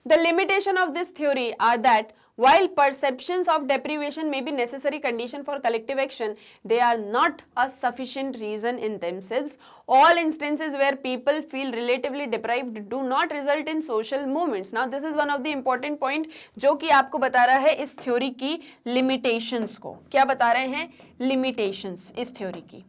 the limitation of this theory are that while perceptions of deprivation may be necessary condition for collective action, they are not a sufficient reason in themselves. All instances where people feel relatively deprived do not result in social movements. Now this is one of the important point जो कि आपको बता रहा है इस theory की limitations को। क्या बता रहे हैं? limitations इस थ्योरी की।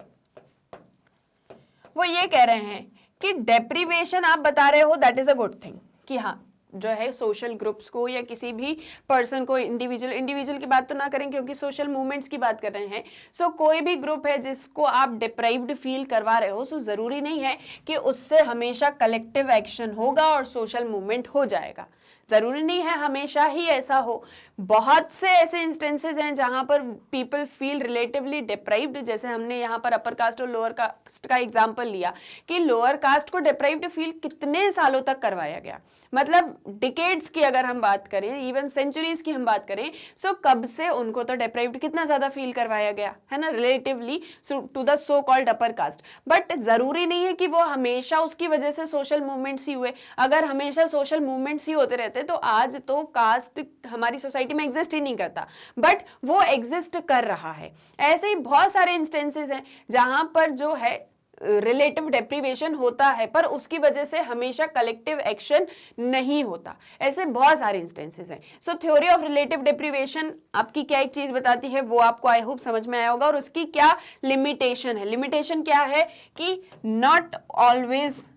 वो ये कह रहे हैं कि डेप्रीवेशन आप बता रहे हो that is a good thing, कि हाँ जो है सोशल ग्रुप्स को या किसी भी पर्सन को, इंडिविजुअल की बात तो ना करें क्योंकि सोशल मूवमेंट्स की बात कर रहे हैं। सो कोई भी ग्रुप है जिसको आप डिप्राइव्ड फील करवा रहे हो, सो जरूरी नहीं है कि उससे हमेशा कलेक्टिव एक्शन होगा और सोशल मूवमेंट हो जाएगा। जरूरी नहीं है हमेशा ही ऐसा हो। बहुत से ऐसे इंस्टेंसेस हैं जहां पर पीपल फील रिलेटिवली डिप्राइव्ड, जैसे हमने यहाँ पर अपर कास्ट और लोअर कास्ट का एग्जांपल लिया कि लोअर कास्ट को डिप्राइव्ड फील कितने सालों तक करवाया गया, मतलब डिकेड्स की अगर हम बात करें, इवन सेंचुरीज की हम बात करें, सो कब से उनको तो डिप्राइव्ड कितना ज्यादा फील करवाया गया है ना, relatively to the so called upper caste. But जरूरी नहीं है कि वो हमेशा उसकी वजह से सोशल मूवमेंट्स ही हुए। अगर हमेशा सोशल मूवमेंट्स ही होते रहते तो आज तो कास्ट हमारी सोसाइटी में एग्जिस्ट ही नहीं करता, बट वो एग्जिस्ट कर रहा है। ऐसे ही बहुत सारे इंस्टेंसेस हैं जहां पर जो है रिलेटिव डेप्रीवेशन होता है पर उसकी वजह से हमेशा कलेक्टिव एक्शन नहीं होता। ऐसे बहुत सारे इंस्टेंसेस हैं। सो थ्योरी ऑफ रिलेटिव डेप्रीवेशन आपकी क्या एक चीज बताती है, वो आपको आई होप समझ में आया होगा। और उसकी क्या लिमिटेशन है? लिमिटेशन क्या है कि not always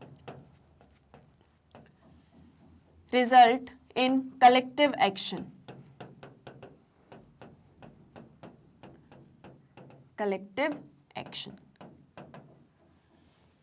result in collective action. Collective action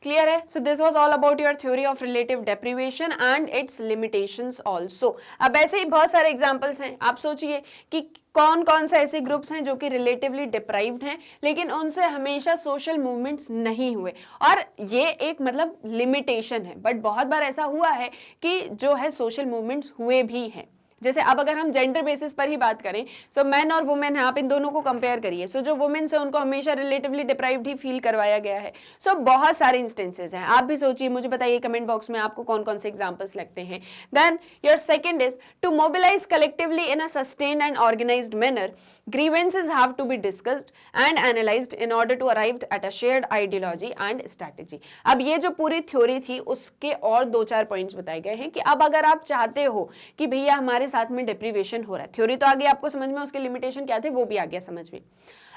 clear है? So this was all about your theory of relative deprivation and its limitations also. अब ऐसे ही बहुत सारे एग्जांपल्स हैं, आप सोचिए कि कौन कौन से ऐसे ग्रुप्स हैं जो कि रिलेटिवली डिप्राइव्ड हैं लेकिन उनसे हमेशा सोशल मूवमेंट्स नहीं हुए, और ये एक मतलब लिमिटेशन है, बट बहुत बार ऐसा हुआ है कि जो है सोशल मूवमेंट्स हुए भी हैं। जैसे अब अगर हम जेंडर बेसिस पर ही बात करें, सो मैन और वुमेन है, आप इन दोनों को कंपेयर करिए, सो जो वुमेन्स है उनको हमेशा रिलेटिवली डिप्राइव्ड ही फील करवाया गया है। सो बहुत सारे इंस्टेंसेस हैं, आप भी सोचिए, मुझे बताइए कमेंट बॉक्स में आपको कौन कौन से एग्जांपल्स लगते हैं। Then your second is to mobilise collectively in a sustained and organised manner, grievances have to be discussed and analyzed in order to arrive at a shared ideology and strategy। अब ये जो पूरी theory थी उसके और 2-4 points बताए गए हैं कि अब अगर आप चाहते हो कि भैया हमारे साथ में डिप्रीवेशन हो रहा है, थ्योरी तो आ गई आपको समझ में, उसके लिमिटेशन क्या थे वो भी आ गया समझ में।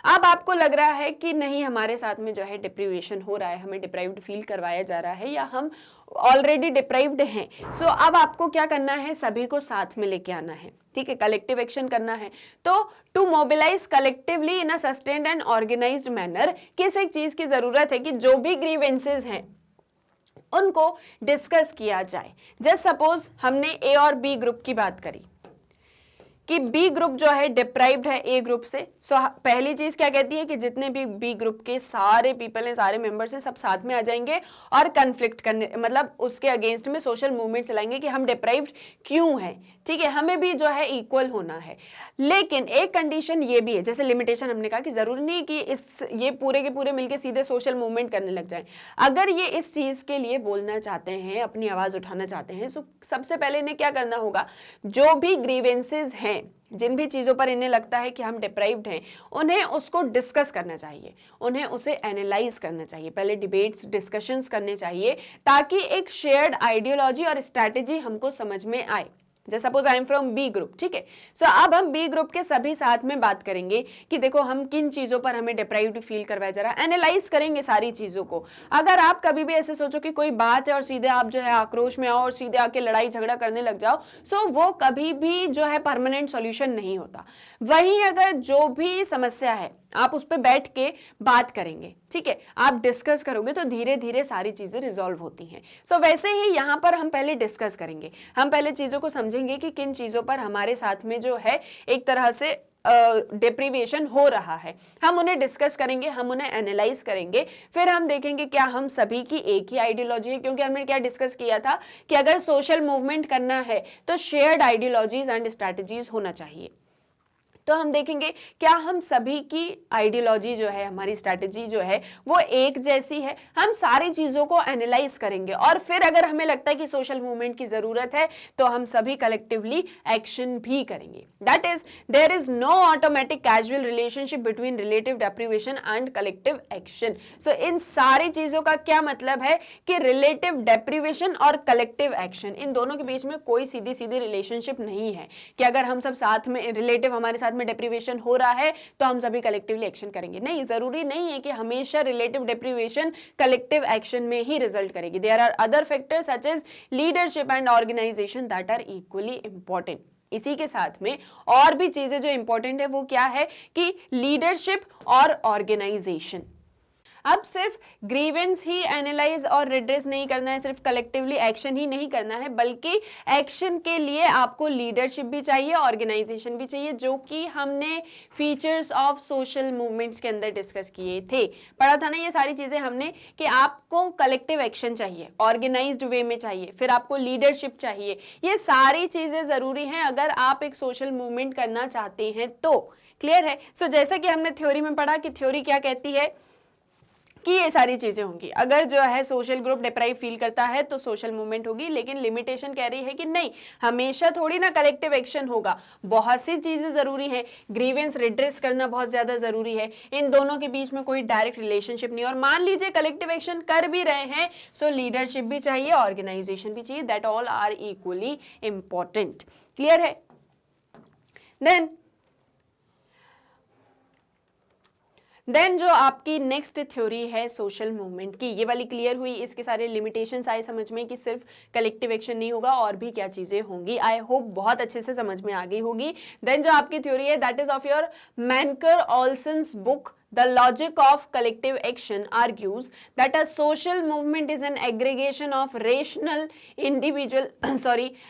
अब आपको लग रहा है कि नहीं हमारे साथ में जो है डिप्रीवेशन हो रहा है, हमें डिप्राइव्ड फील करवाया जा रहा है या हम ऑलरेडी डिप्राइव्ड हैं, सो अब आपको क्या करना है, सभी को साथ में लेके आना है, ठीक है, कलेक्टिव एक्शन करना है। तो to mobilise collectively in a sustained and organised manner, किस एक चीज की जरूरत है कि जो भी ग्रीवेंसेस हैं उनको डिस्कस किया जाए। जस्ट सपोज हमने ए और बी ग्रुप की बात करी कि बी ग्रुप जो है डिप्राइव्ड है ए ग्रुप से, सो पहली चीज क्या कहती है कि जितने भी बी ग्रुप के सारे पीपल हैं, सारे मेंबर्स हैं, सब साथ में आ जाएंगे और कन्फ्लिक्ट करने, मतलब उसके अगेंस्ट में सोशल मूवमेंट चलाएंगे कि हम डिप्राइव्ड क्यों हैं, ठीक है, हमें भी जो है इक्वल होना है। लेकिन एक कंडीशन ये भी है, जैसे लिमिटेशन हमने कहा कि जरूरी नहीं कि ये पूरे के पूरे मिलकर सीधे सोशल मूवमेंट करने लग जाए। अगर ये इस चीज के लिए बोलना चाहते हैं, अपनी आवाज उठाना चाहते हैं, तो सबसे पहले इन्हें क्या करना होगा, जो भी ग्रीवेंसेस हैं, जिन भी चीजों पर इन्हें लगता है कि हम डिप्राइव्ड हैं, उन्हें उसको डिस्कस करना चाहिए, उन्हें उसे एनालाइज करना चाहिए, पहले डिबेट्स डिस्कशंस करने चाहिए ताकि एक शेयर्ड आइडियोलॉजी और स्ट्रैटेजी हमको समझ में आए। जैसे suppose I am from B group, ठीक है, सो अब हम बी ग्रुप के सभी साथ में बात करेंगे कि देखो हम किन चीजों पर हमें डिप्राइव्ड फील करवाया जा रहा है, एनालाइज करेंगे सारी चीजों को। अगर आप कभी भी ऐसे सोचो कि कोई बात है और सीधे आप जो है आक्रोश में आओ और सीधे आके लड़ाई झगड़ा करने लग जाओ, सो वो कभी भी जो है परमानेंट सॉल्यूशन नहीं होता। वहीं अगर जो भी समस्या है आप उस पर बैठ के बात करेंगे, ठीक है, आप डिस्कस करोगे तो धीरे धीरे सारी चीजें रिजॉल्व होती हैं। सो वैसे ही यहाँ पर हम पहले डिस्कस करेंगे, हम पहले चीजों को समझेंगे कि किन चीजों पर हमारे साथ में जो है एक तरह से डिप्रीवेशन हो रहा है, हम उन्हें डिस्कस करेंगे, हम उन्हें एनालाइज करेंगे, फिर हम देखेंगे क्या हम सभी की एक ही आइडियोलॉजी है, क्योंकि हमने क्या डिस्कस किया था कि अगर सोशल मूवमेंट करना है तो शेयर्ड आइडियोलॉजीज एंड स्ट्रैटेजीज होना चाहिए। तो हम देखेंगे क्या हम सभी की आइडियोलॉजी जो है, हमारी स्ट्रैटेजी जो है वो एक जैसी है, हम सारी चीजों को एनालाइज करेंगे और फिर अगर हमें लगता है कि सोशल मूवमेंट की जरूरत है तो हम सभी कलेक्टिवली एक्शन भी करेंगे। That is there is no automatic causal relationship between relative deprivation and collective action. So इन सारी चीजों का क्या मतलब है कि रिलेटिव डेप्रिवेशन और कलेक्टिव एक्शन, इन दोनों के बीच में कोई सीधी सीधी रिलेशनशिप नहीं है कि अगर हम सब साथ में, रिलेटिव हमारे साथ में डेप्रिवेशन हो रहा है तो हम सभी कलेक्टिवली एक्शन करेंगे। नहीं, जरूरी नहीं है कि हमेशा रिलेटिव डेप्रिवेशन कलेक्टिव एक्शन में ही रिजल्ट करेगी। There are other factors such as leadership and organisation that are equally important. इसी के साथ में और भी चीजें जो इंपॉर्टेंट है वो क्या है कि लीडरशिप और ऑर्गेनाइजेशन। अब सिर्फ ग्रीवेंस ही एनालाइज और रिड्रेस नहीं करना है, सिर्फ कलेक्टिवली एक्शन ही नहीं करना है, बल्कि एक्शन के लिए आपको लीडरशिप भी चाहिए, ऑर्गेनाइजेशन भी चाहिए, जो कि हमने फीचर्स ऑफ सोशल मूवमेंट्स के अंदर डिस्कस किए थे। पढ़ा था ना ये सारी चीजें हमने कि आपको कलेक्टिव एक्शन चाहिए, ऑर्गेनाइज्ड वे में चाहिए, फिर आपको लीडरशिप चाहिए। ये सारी चीजें जरूरी हैं अगर आप एक सोशल मूवमेंट करना चाहते हैं तो। क्लियर है? सो जैसा कि हमने थ्योरी में पढ़ा कि थ्योरी क्या कहती है कि ये सारी चीजें होंगी, अगर जो है सोशल ग्रुप डिप्राइव फील करता है तो सोशल मूवमेंट होगी, लेकिन लिमिटेशन कह रही है कि नहीं, हमेशा थोड़ी ना कलेक्टिव एक्शन होगा, बहुत सी चीजें जरूरी है, ग्रीवेंस रिड्रेस करना बहुत ज्यादा जरूरी है, इन दोनों के बीच में कोई डायरेक्ट रिलेशनशिप नहीं। और मान लीजिए कलेक्टिव एक्शन कर भी रहे हैं, सो लीडरशिप भी चाहिए, ऑर्गेनाइजेशन भी चाहिए, that all are equally important. Clear है? देन देन जो आपकी नेक्स्ट थ्योरी है सोशल मूवमेंट की, ये वाली क्लियर हुई, इसके सारे लिमिटेशंस आए समझ में कि सिर्फ कलेक्टिव एक्शन नहीं होगा और भी क्या चीजें होंगी। आई होप बहुत अच्छे से समझ में आ गई होगी। देन जो आपकी थ्योरी है that is of your Mancur Olson's book The logic of collective action argues that a social movement is an aggregation of rational individual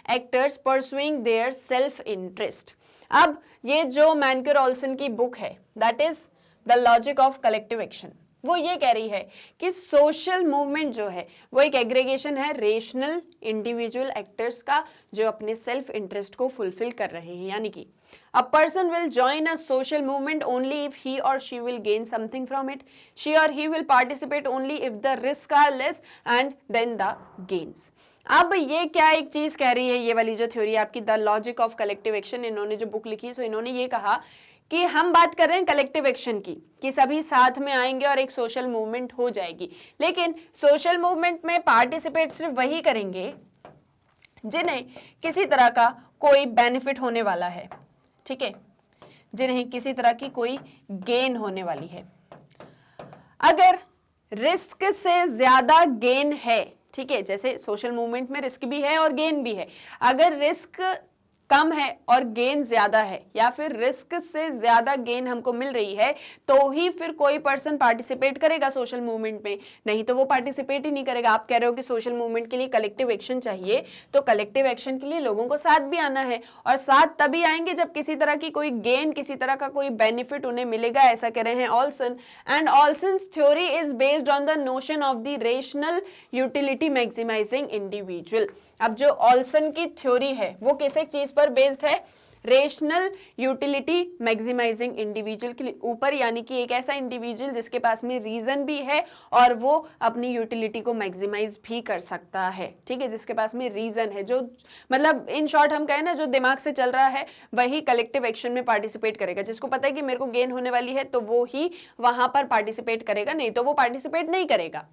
actors pursuing their self-interest. अब ये जो मैनकर ऑल्सन की बुक है that is the logic of collective action, वो ये कह रही है कि सोशल मूवमेंट जो है वो एक एग्रीगेशन है रेशनल इंडिविजुअल एक्टर्स का जो अपने सेल्फ इंटरेस्ट को फुलफिल कर रहे हैं। यानी कि a person will join a social movement only if he or she will gain something from it. She or he will participate only if the risks are less and then the gains. अब ये क्या एक चीज कह रही है, ये वाली जो थ्योरी आपकी the logic of collective action, इन्होंने जो बुक लिखी सो इन्होंने ये कहा कि हम बात कर रहे हैं कलेक्टिव एक्शन की कि सभी साथ में आएंगे और एक सोशल मूवमेंट हो जाएगी, लेकिन सोशल मूवमेंट में पार्टिसिपेट सिर्फ वही करेंगे जिन्हें किसी तरह का कोई बेनिफिट होने वाला है, ठीक है, जिन्हें किसी तरह की कोई गेन होने वाली है। अगर रिस्क से ज्यादा गेन है, ठीक है, जैसे सोशल मूवमेंट में रिस्क भी है और गेन भी है, अगर रिस्क कम है और गेन ज्यादा है या फिर रिस्क से ज्यादा गेन हमको मिल रही है तो ही फिर कोई पर्सन पार्टिसिपेट करेगा सोशल मूवमेंट में, नहीं तो वो पार्टिसिपेट ही नहीं करेगा। आप कह रहे हो कि सोशल मूवमेंट के लिए कलेक्टिव एक्शन चाहिए, तो कलेक्टिव एक्शन के लिए लोगों को साथ भी आना है और साथ तभी आएंगे जब किसी तरह की कोई गेन, किसी तरह का कोई बेनिफिट उन्हें मिलेगा, ऐसा कह रहे हैं Olson. And Olson's theory is based on the notion of the rational utility maximising individual. अब जो ऑल्सन की थ्योरी है वो किस एक चीज पर बेस्ड है, रेशनल यूटिलिटी मैक्सिमाइजिंग इंडिविजुअल के ऊपर, यानी कि एक ऐसा इंडिविजुअल जिसके पास में रीजन भी है और वो अपनी यूटिलिटी को मैक्सिमाइज भी कर सकता है, ठीक है, जिसके पास में रीजन है, जो मतलब इन शॉर्ट हम कहें ना जो दिमाग से चल रहा है वही कलेक्टिव एक्शन में पार्टिसिपेट करेगा। जिसको पता है कि मेरे को गेन होने वाली है तो वो ही वहां पर पार्टिसिपेट करेगा, नहीं तो वो पार्टिसिपेट नहीं करेगा।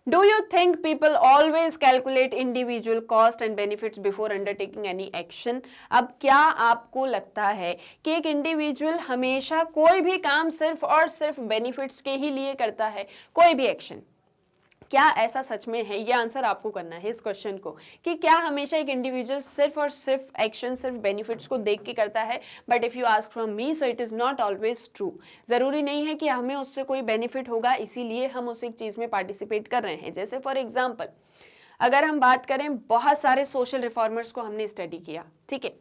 Do you think people always calculate individual cost and benefits before undertaking any action? अब क्या आपको लगता है कि एक इंडिविजुअल हमेशा कोई भी काम सिर्फ और सिर्फ बेनिफिट्स के ही लिए करता है, कोई भी एक्शन? क्या ऐसा सच में है? ये आंसर आपको करना है इस क्वेश्चन को कि क्या हमेशा एक इंडिविजुअल सिर्फ और सिर्फ एक्शन सिर्फ बेनिफिट्स को देख के करता है? But if you ask from me so it is not always true. जरूरी नहीं है कि हमें उससे कोई बेनिफिट होगा इसीलिए हम उस एक चीज में पार्टिसिपेट कर रहे हैं। जैसे फॉर एग्जाम्पल अगर हम बात करें, बहुत सारे सोशल रिफॉर्मर्स को हमने स्टडी किया, ठीक है,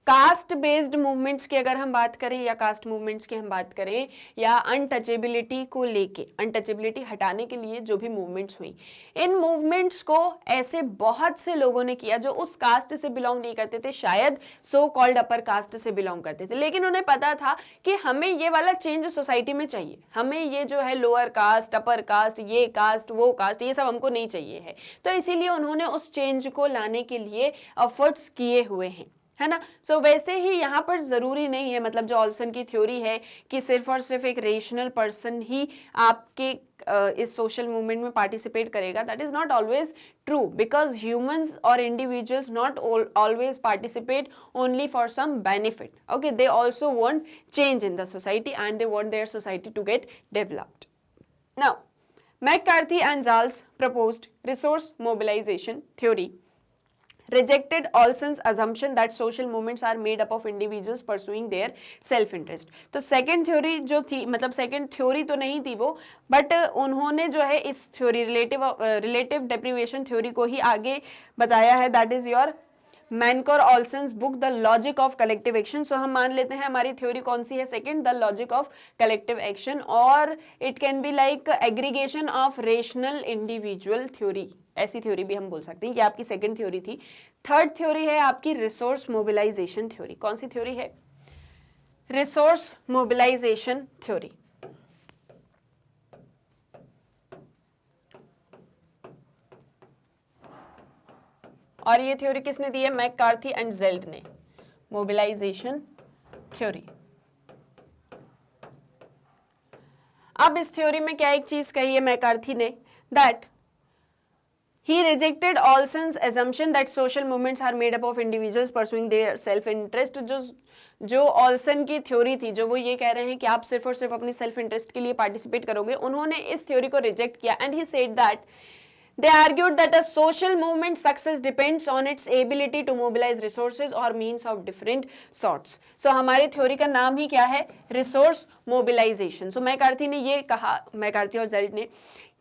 कास्ट बेस्ड मूवमेंट्स की अगर हम बात करें या कास्ट मूवमेंट्स की हम बात करें या अनटचेबिलिटी को लेके, अनटचेबिलिटी हटाने के लिए जो भी मूवमेंट्स हुई, इन मूवमेंट्स को ऐसे बहुत से लोगों ने किया जो उस कास्ट से बिलोंग नहीं करते थे, शायद सो कॉल्ड अपर कास्ट से बिलोंग करते थे, लेकिन उन्हें पता था कि हमें ये वाला चेंज सोसाइटी में चाहिए, हमें ये जो है लोअर कास्ट, अपर कास्ट, ये कास्ट, वो कास्ट, ये सब हमको नहीं चाहिए है। तो इसीलिए उन्होंने उस चेंज को लाने के लिए एफर्ट्स किए हुए हैं, है ना। सो वैसे ही यहाँ पर जरूरी नहीं है, मतलब जो ऑल्सन की थ्योरी है कि सिर्फ और सिर्फ एक रेशनल पर्सन ही आपके इस सोशल मूवमेंट में पार्टिसिपेट करेगा, that is not always true because humans और individuals not always participate only for some benefit, okay, they also want change in the society and they want their society to get developed. Now McCarthy and Zald proposed resource mobilization theory rejected Olson's assumption that social movements are made up of individuals pursuing their self interest। तो second theory जो थी, मतलब second theory तो नहीं थी वो, but उन्होंने जो है इस थ्योरी रिलेटिव डेप्रिवेशन थ्योरी को ही आगे बताया है, that is your Mancur Olson's book the logic of collective action. So हम मान लेते हैं हमारी थ्योरी कौन सी है, second, the logic of collective action, और it can be like aggregation of rational individual theory, ऐसी थ्योरी भी हम बोल सकते हैं। ये आपकी सेकंड थ्योरी थी। थर्ड थ्योरी है आपकी रिसोर्स मोबिलाइजेशन थ्योरी। कौन सी थ्योरी है? Resource mobilisation theory. और ये थ्योरी किसने दी है? मैककार्थी एंड जेल्ड ने, मोबिलाइजेशन थ्योरी। अब इस थ्योरी में क्या एक चीज कही है मैककार्थी ने, that He rejected Olson's assumption that social movements are made up of individuals pursuing their self-interest. जो ऑल्सन की थ्योरी थी, जो वो ये कह रहे हैं कि आप सिर्फ और सिर्फ अपनी सेल्फ इंटरेस्ट के लिए पार्टिसिपेट करोगे, उन्होंने इस थ्योरी को रिजेक्ट किया. And he said that they argued that a social movement success depends on its ability to mobilize resources or means of different sorts. So हमारी थ्योरी का नाम ही क्या है? Resource mobilisation. सो मैकार्थी ने ये कहा, मैकार्थी और जेरिट ने,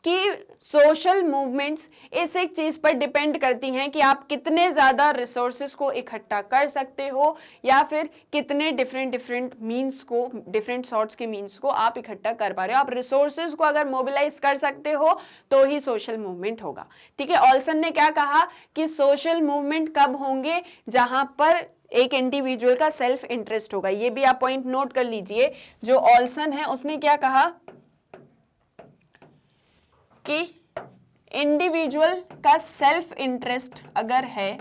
कि सोशल मूवमेंट्स इस एक चीज पर डिपेंड करती हैं कि आप कितने ज्यादा रिसोर्सेज को इकट्ठा कर सकते हो या फिर कितने डिफरेंट मींस को, डिफरेंट सॉर्ट्स के मींस को आप इकट्ठा कर पा रहे हो. आप रिसोर्सेज को अगर मोबिलाइज कर सकते हो तो ही सोशल मूवमेंट होगा. ठीक है. ऑल्सन ने क्या कहा कि सोशल मूवमेंट कब होंगे? जहां पर एक इंडिविजुअल का सेल्फ इंटरेस्ट होगा. ये भी आप पॉइंट नोट कर लीजिए. जो ऑल्सन है उसने क्या कहा कि इंडिविजुअल का सेल्फ इंटरेस्ट अगर है,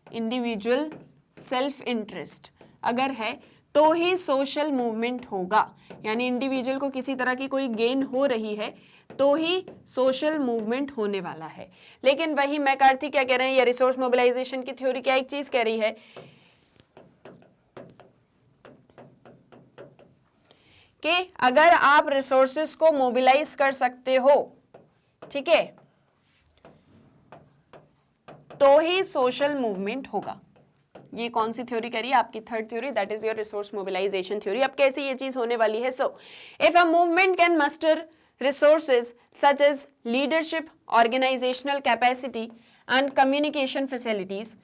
इंडिविजुअल सेल्फ इंटरेस्ट अगर है तो ही सोशल मूवमेंट होगा. यानी इंडिविजुअल को किसी तरह की कोई गेन हो रही है तो ही सोशल मूवमेंट होने वाला है. लेकिन वही मैकार्थी क्या कह रहे हैं, या रिसोर्स मोबिलाइजेशन की थ्योरी क्या एक चीज कह रही है कि अगर आप रिसोर्सेस को मोबिलाइज कर सकते हो, ठीक है, तो ही सोशल मूवमेंट होगा. ये कौन सी थ्योरी कह रही है? आपकी third theory, that is your resource mobilisation theory. अब कैसे ये चीज होने वाली है? So if a movement can muster resources such as leadership, organizational capacity and communication facilities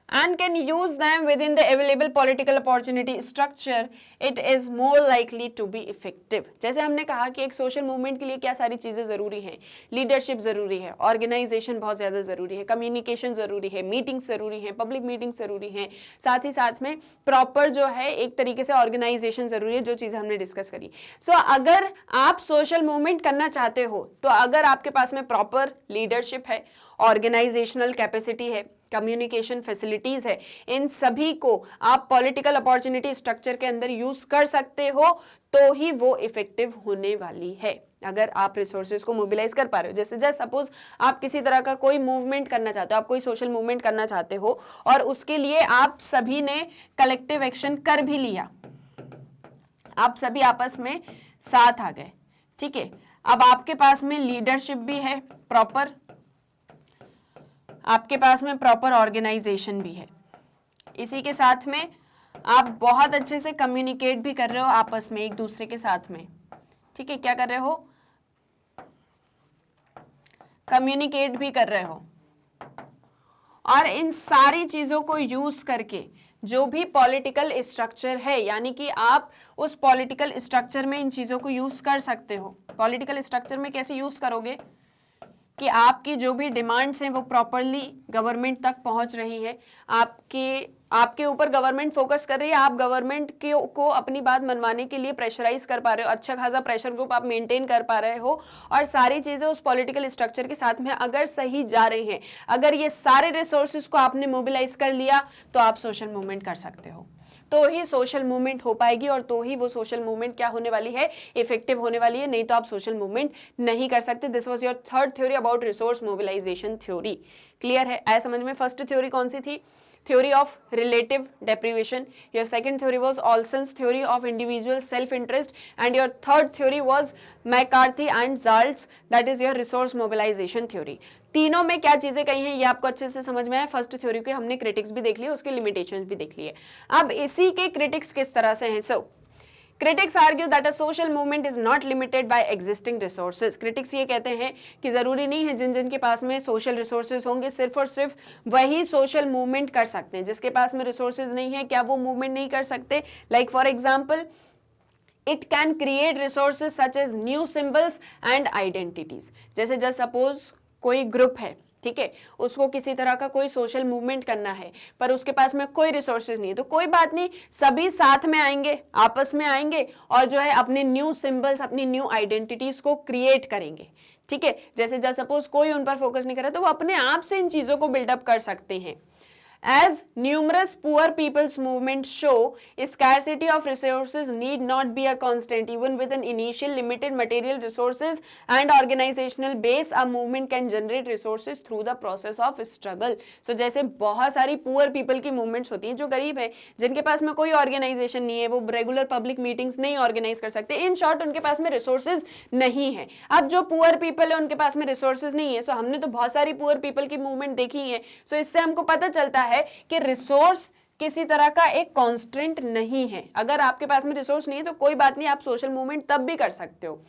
and can use them within the available political opportunity structure, it is more likely to be effective. जैसे हमने कहा कि एक social movement के लिए क्या सारी चीजें जरूरी हैं? लीडरशिप जरूरी है, ऑर्गेनाइजेशन बहुत ज्यादा जरूरी है, कम्युनिकेशन जरूरी है, मीटिंग्स जरूरी है, पब्लिक मीटिंग्स जरूरी है, साथ ही साथ में प्रॉपर जो है एक तरीके से ऑर्गेनाइजेशन जरूरी है, जो चीजें हमने डिस्कस करी. सो अगर आप सोशल मूवमेंट करना चाहते हो तो अगर आपके पास में प्रॉपर लीडरशिप है, ऑर्गेनाइजेशनल कैपेसिटी है, कम्युनिकेशन फैसिलिटीज है, इन सभी को आप पॉलिटिकल अपॉर्चुनिटी स्ट्रक्चर के अंदर यूज कर सकते हो तो ही वो इफेक्टिव होने वाली है. अगर आप रिसोर्सेज को मोबिलाइज कर पा रहे हो, जैसे सपोज आप किसी तरह का कोई मूवमेंट करना चाहते हो, आप कोई सोशल मूवमेंट करना चाहते हो और उसके लिए आप सभी ने कलेक्टिव एक्शन कर भी लिया, आप सभी आपस में साथ आ गए. ठीक है. अब आपके पास में लीडरशिप भी है प्रॉपर, आपके पास में प्रॉपर ऑर्गेनाइजेशन भी है, इसी के साथ में आप बहुत अच्छे से कम्युनिकेट भी कर रहे हो आपस में एक दूसरे के साथ में. ठीक है. क्या कर रहे हो? कम्युनिकेट भी कर रहे हो. और इन सारी चीजों को यूज करके जो भी पॉलिटिकल स्ट्रक्चर है, यानी कि आप उस पॉलिटिकल स्ट्रक्चर में इन चीजों को यूज कर सकते हो. पॉलिटिकल स्ट्रक्चर में कैसे यूज करोगे कि आपकी जो भी डिमांड्स हैं वो प्रॉपरली गवर्नमेंट तक पहुंच रही है, आपके ऊपर गवर्नमेंट फोकस कर रही है, आप गवर्नमेंट को अपनी बात मनवाने के लिए प्रेशराइज कर पा रहे हो, अच्छा खासा प्रेशर ग्रुप आप मेंटेन कर पा रहे हो, और सारी चीजें उस पॉलिटिकल स्ट्रक्चर के साथ में अगर सही जा रही हैं, अगर ये सारे रिसोर्सेज को आपने मोबिलाइज कर लिया तो आप सोशल मूवमेंट कर सकते हो. तो ही सोशल मूवमेंट हो पाएगी और तो ही वो सोशल मूवमेंट क्या होने वाली है? इफेक्टिव होने वाली है. नहीं तो आप सोशल मूवमेंट नहीं कर सकते. This was your third theory about resource mobilisation theory. Clear है? आया समझ में? फर्स्ट थ्योरी कौन सी थी? theory of relative deprivation. Your second theory was Olson's theory of individual self-interest, and your third theory was McCarthy and Zalt's, that is your resource mobilization theory. तीनों में क्या चीजें कही हैं ये आपको अच्छे से समझ में आया. फर्स्ट थ्योरी के हमने क्रिटिक्स भी देख लिए, उसके लिमिटेशंस भी देख लिए. अब इसी के क्रिटिक्स किस तरह से हैं? सो Critics argue that a social movement is not limited by existing resources. Critics ये कहते हैं कि जरूरी नहीं है जिन जिन के पास में सोशल रिसोर्सेज होंगे सिर्फ और सिर्फ वही सोशल मूवमेंट कर सकते हैं. जिसके पास में रिसोर्सेज नहीं है क्या वो मूवमेंट नहीं कर सकते? Like for example it can create resources such as new symbols and identities. जैसे जस्ट सपोज कोई ग्रुप है, ठीक है, उसको किसी तरह का कोई सोशल मूवमेंट करना है पर उसके पास में कोई रिसोर्सेज नहीं है, तो कोई बात नहीं, सभी साथ में आएंगे, आपस में आएंगे और जो है अपने न्यू सिंबल्स, अपनी न्यू आइडेंटिटीज को क्रिएट करेंगे. ठीक है. जैसे जस्ट सपोज कोई उन पर फोकस नहीं कर रहा तो वो अपने आप से इन चीजों को बिल्डअप कर सकते हैं. As numerous poor people's movements show, scarcity of resources need not be a constant. Even with an initial limited material resources and organizational base, a movement can generate resources through the process of struggle. So जैसे बहुत सारी poor people की movements होती हैं जो गरीब है, जिनके पास में कोई organization नहीं है, वो regular public meetings नहीं organize कर सकते, in short उनके पास में resources नहीं है. अब जो poor people है उनके पास में resources नहीं है, so हमने तो बहुत सारी poor people की movement देखी है, so इससे हमको पता चलता है कि रिसोर्स किसी तरह का एक कांस्टेंट नहीं है. अगर आपके पास में रिसोर्स नहीं है तो कोई बात नहीं, आप सोशल मूवमेंट तब भी कर सकते हो.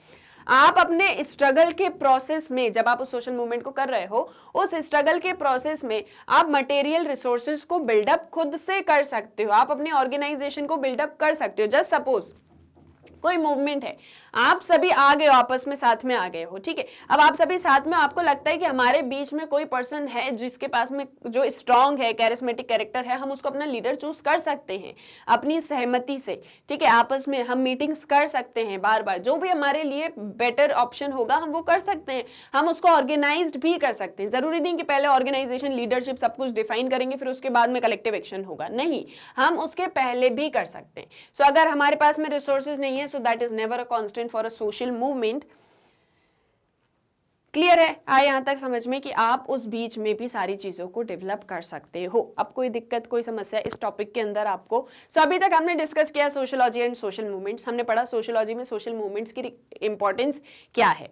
आप अपने स्ट्रगल के प्रोसेस में, जब आप उस सोशल मूवमेंट को कर रहे हो, उस स्ट्रगल के प्रोसेस में आप मटेरियल रिसोर्सेज को बिल्डअप खुद से कर सकते हो, आप अपनी ऑर्गेनाइजेशन को बिल्डअप कर सकते हो. जस्ट सपोज कोई मूवमेंट है, आप सभी आ गए हो, आपस में साथ में आ गए हो, ठीक है. अब आप सभी साथ में, आपको लगता है कि हमारे बीच में कोई पर्सन है जिसके पास में जो स्ट्रांग है, कैरिस्मेटिक कैरेक्टर है, हम उसको अपना लीडर चूज कर सकते हैं अपनी सहमति से, ठीक है. आपस में हम मीटिंग्स कर सकते हैं बार बार, जो भी हमारे लिए बेटर ऑप्शन होगा हम वो कर सकते हैं. हम उसको ऑर्गेनाइज्ड भी कर सकते हैं. जरूरी नहीं कि पहले ऑर्गेनाइजेशन, लीडरशिप सब कुछ डिफाइन करेंगे फिर उसके बाद में कलेक्टिव एक्शन होगा, नहीं, हम उसके पहले भी कर सकते हैं. सो अगर हमारे पास में रिसोर्सेज नहीं है, so that is never a constant for a social movement. Clear है? आए यहां तक समझ में कि आप उस बीच में भी सारी चीजों को डेवलप कर सकते हो. अब कोई दिक्कत, कोई समस्या इस टॉपिक के अंदर आपको? सो अभी तक हमने डिस्कस किया सोशियोलॉजी एंड सोशल मूवमेंट्स. हमने पढ़ा सोशियोलॉजी में सोशल मूवमेंट्स की इंपॉर्टेंस क्या है.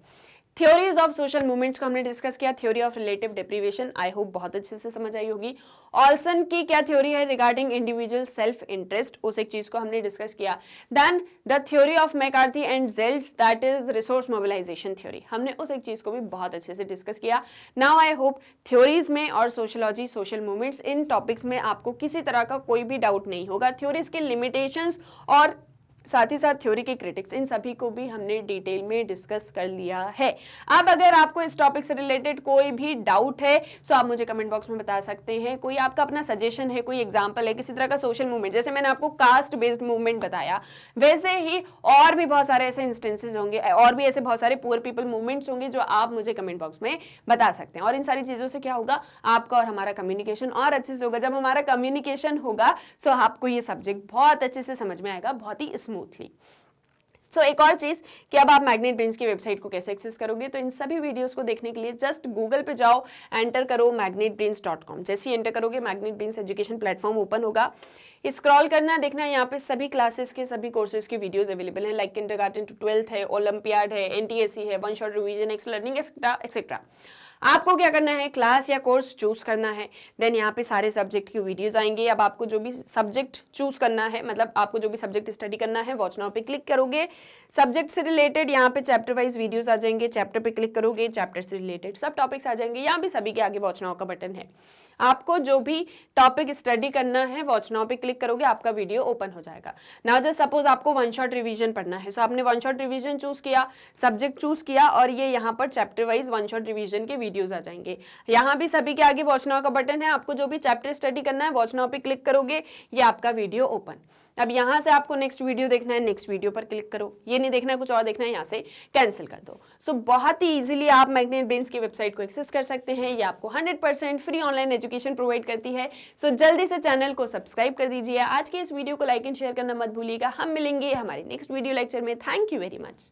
थ्योरीज ऑफ सोशल मूवमेंट्स को हमने डिस्कस किया. Theory of relative deprivation I hope बहुत अच्छे से समझ आई होगी. ऑल्सन की क्या थ्योरी है रिगार्डिंग इंडिविजुअल सेल्फ इंटरेस्ट, उस एक चीज को हमने डिस्कस किया. Then the theory of McCarthy and Zald, that is resource mobilisation theory, हमने उस एक चीज को भी बहुत अच्छे से डिस्कस किया. नाउ आई होप थ्योरीज में और सोशियोलॉजी, सोशल मूवमेंट्स, इन टॉपिक्स में आपको किसी तरह का कोई भी डाउट नहीं होगा. थ्योरीज के लिमिटेशंस और साथ ही साथ थ्योरी के क्रिटिक्स, इन सभी को भी हमने डिटेल में डिस्कस कर लिया है. अब अगर आपको इस टॉपिक से रिलेटेड कोई भी डाउट है तो आप मुझे कमेंट बॉक्स में बता सकते हैं. कोई आपका अपना सजेशन है, कोई एग्जांपल है किसी तरह का सोशल मूवमेंट, जैसे मैंने आपको कास्ट बेस्ड मूवमेंट बताया, वैसे ही और भी बहुत सारे ऐसे इंस्टेंसेस होंगे, और भी ऐसे बहुत सारे पुअर पीपल मूवमेंट्स होंगे जो आप मुझे कमेंट बॉक्स में बता सकते हैं. और इन सारी चीजों से क्या होगा, आपका और हमारा कम्युनिकेशन और अच्छे से होगा. जब हमारा कम्युनिकेशन होगा तो आपको ये सब्जेक्ट बहुत अच्छे से समझ में आएगा, बहुत ही स्मूथली. सो एक और चीज कि अब आप मैग्नेट ब्रेन्स की वेबसाइट को कैसे एक्सेस करोगे, तो इन सभी वीडियोस को देखने के लिए जस्ट गूगल पे जाओ, एंटर करो magnetbrains.com. जैसे ही एंटर करोगे magnet brains education platform open होगा. स्क्रॉल करना, देखना यहाँ पे सभी क्लासेस के सभी कोर्सेज के वीडियोस अवेलेबल हैं, लाइक किंडरगार्टन टू 12th है, ओलंपियाड है, एनटीएससी है, one shot revision, x learning etcetera. आपको क्या करना है, क्लास या कोर्स चूज करना है. देन यहाँ पे सारे सब्जेक्ट की वीडियोस आएंगे. अब आपको जो भी सब्जेक्ट चूज करना है, मतलब आपको जो भी सब्जेक्ट स्टडी करना है, वॉच नाउ पे क्लिक करोगे, सब्जेक्ट से रिलेटेड यहाँ पे चैप्टर वाइज वीडियोस आ जाएंगे. चैप्टर पे क्लिक करोगे, चैप्टर से रिलेटेड सब टॉपिक्स आ जाएंगे. यहाँ भी सभी के आगे वॉच नाउ का बटन है. आपको जो भी टॉपिक स्टडी करना है, वॉच नाउ पे क्लिक करोगे, आपका वीडियो ओपन हो जाएगा. नाउ जस्ट सपोज आपको वन शॉट रिवीजन पढ़ना है, सो आपने वन शॉट रिवीजन चूज किया, सब्जेक्ट चूज किया, और ये यहाँ पर chapter wise one shot revision के वीडियोस आ जाएंगे. यहाँ भी सभी के आगे वॉच नाउ का बटन है. आपको जो भी चैप्टर स्टडी करना है, वॉच नाउ पे क्लिक करोगे, ये आपका वीडियो ओपन. अब यहाँ से आपको नेक्स्ट वीडियो देखना है, नेक्स्ट वीडियो पर क्लिक करो. ये नहीं देखना है, कुछ और देखना है, यहाँ से कैंसिल कर दो. सो बहुत ही इजीली आप मैग्नेट ब्रेन्स की वेबसाइट को एक्सेस कर सकते हैं. ये आपको 100% फ्री ऑनलाइन एजुकेशन प्रोवाइड करती है. सो जल्दी से चैनल को सब्सक्राइब कर दीजिए. आज के इस वीडियो को लाइक एंड शेयर करना मत भूलिएगा. हम मिलेंगे हमारे नेक्स्ट वीडियो लेक्चर में. Thank you very much.